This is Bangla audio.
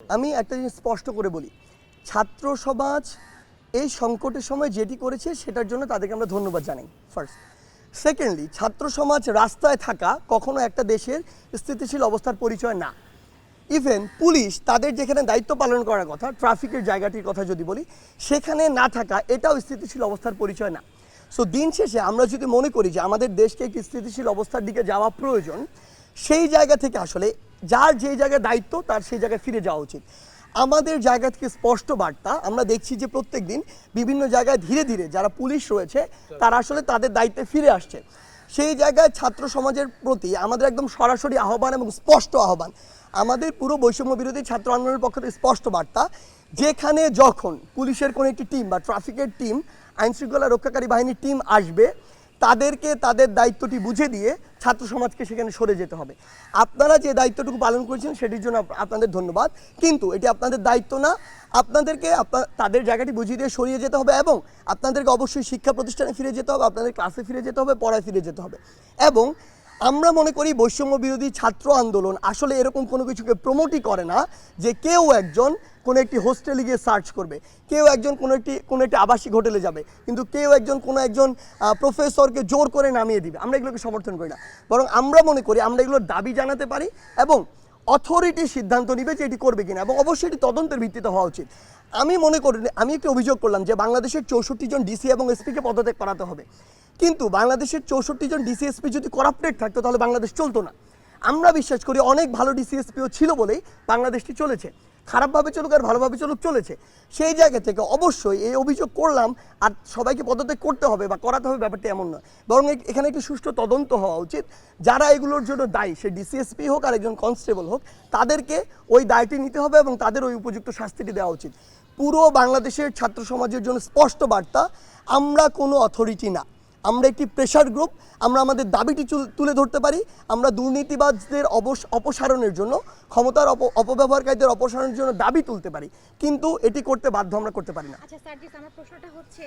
আমি একটা জিনিস স্পষ্ট করে বলি, ছাত্র সমাজ এই সংকটের সময় যেটি করেছে সেটার জন্য তাদেরকে আমরা ধন্যবাদ জানাই ফার্স্ট। সেকেন্ডলি, ছাত্র সমাজ রাস্তায় থাকা কখনো একটা দেশের স্থিতিশীল অবস্থার পরিচয় না। ইভেন পুলিশ তাদের যেখানে দায়িত্ব পালন করার কথা, ট্রাফিকের জায়গাটির কথা যদি বলি, সেখানে না থাকা এটাও স্থিতিশীল অবস্থার পরিচয় না। সো দিন শেষে আমরা যদি মনে করি যে আমাদের দেশকে একটি স্থিতিশীল অবস্থার দিকে যাওয়া প্রয়োজন, সেই জায়গা থেকে আসলে যার যে জায়গায় দায়িত্ব তার সেই জায়গায় ফিরে যাওয়া উচিত। আমাদের জায়গা থেকে স্পষ্ট বার্তা আমরা দেখছি যে প্রত্যেক দিন বিভিন্ন জায়গায় ধীরে ধীরে যারা পুলিশ রয়েছে তারা আসলে তাদের দায়িত্বে ফিরে আসছে। সেই জায়গায় ছাত্র সমাজের প্রতি আমাদের একদম সরাসরি আহ্বান এবং স্পষ্ট আহ্বান, আমাদের পুরো বৈষম্য বিরোধী ছাত্র আন্দোলনের পক্ষ থেকে স্পষ্ট বার্তা, যেখানে যখন পুলিশের কোনো একটি টিম বা ট্রাফিকের টিম, আইনশৃঙ্খলা রক্ষাকারী বাহিনীর টিম আসবে, তাদেরকে তাদের দায়িত্বটি বুঝে দিয়ে ছাত্র সমাজকে সেখানে সরে যেতে হবে। আপনারা যে দায়িত্বটুকু পালন করেছেন সেটির জন্য আপনাদের ধন্যবাদ, কিন্তু এটি আপনাদের দায়িত্ব না। আপনাদেরকে তাদের জায়গাটি বুঝিয়ে দিয়ে সরিয়ে যেতে হবে এবং আপনাদেরকে অবশ্যই শিক্ষা প্রতিষ্ঠানে ফিরে যেতে হবে, আপনাদের ক্লাসে ফিরে যেতে হবে, পড়ায় ফিরে যেতে হবে। এবং আমরা মনে করি বৈষম্য বিরোধী ছাত্র আন্দোলন আসলে এরকম কোনো কিছুকে প্রমোটই করে না যে কেউ একজন কোনো একটি হোস্টেলে গিয়ে সার্চ করবে, কেউ একজন কোনো একটি আবাসিক হোটেলে যাবে, কিন্তু কেউ একজন কোনো একজন প্রফেসরকে জোর করে নামিয়ে দিবে। আমরা এগুলোকে সমর্থন করি না, বরং আমরা মনে করি আমরা এগুলোর দাবি জানাতে পারি এবং অথরিটি সিদ্ধান্ত নিবে যে এটি করবে কিনা, এবং অবশ্যই এটি তদন্তের ভিত্তিতে হওয়া উচিত। আমি মনে করি, আমি একটি অভিযোগ করলাম যে বাংলাদেশের 64 জন ডিসি এবং এসপিকে পদত্যাগ করাতে হবে, কিন্তু বাংলাদেশের 64 জন ডিসি এসপি যদি করাপ্টেড থাকতো তাহলে বাংলাদেশ চলতো না। আমরা বিশ্বাস করি অনেক ভালো ডিসি এসপিও ছিল বলেই বাংলাদেশটি চলেছে, খারাপভাবে চলুক আর ভালোভাবে চলুক চলেছে। সেই জায়গা থেকে অবশ্যই এই অভিযোগ করলাম আর সবাইকে পদত্যাগ করতে হবে বা করাতে হবে ব্যাপারটা এমন নয়, বরং এখানে একটি সুষ্ঠু তদন্ত হওয়া উচিত। যারা এগুলোর জন্য দায়ী, সে ডিসিএসপি হোক আর একজন কনস্টেবল হোক, তাদেরকে ওই দায়টি নিতে হবে এবং তাদের ওই উপযুক্ত শাস্তিটি দেওয়া উচিত। পুরো বাংলাদেশের ছাত্র সমাজের জন্য স্পষ্ট বার্তা, আমরা কোনো অথরিটি না, আমরা একটি প্রেশার গ্রুপ। আমরা আমাদের দাবিটি তুলে ধরতে পারি, আমরা দুর্নীতিবাজদের অপসারণের জন্য, ক্ষমতার অপব্যবহারকারীদের অপসারণের জন্য দাবি তুলতে পারি, কিন্তু এটি করতে বাধ্য আমরা করতে পারি না। আচ্ছা স্যার, আমার প্রশ্নটা হচ্ছে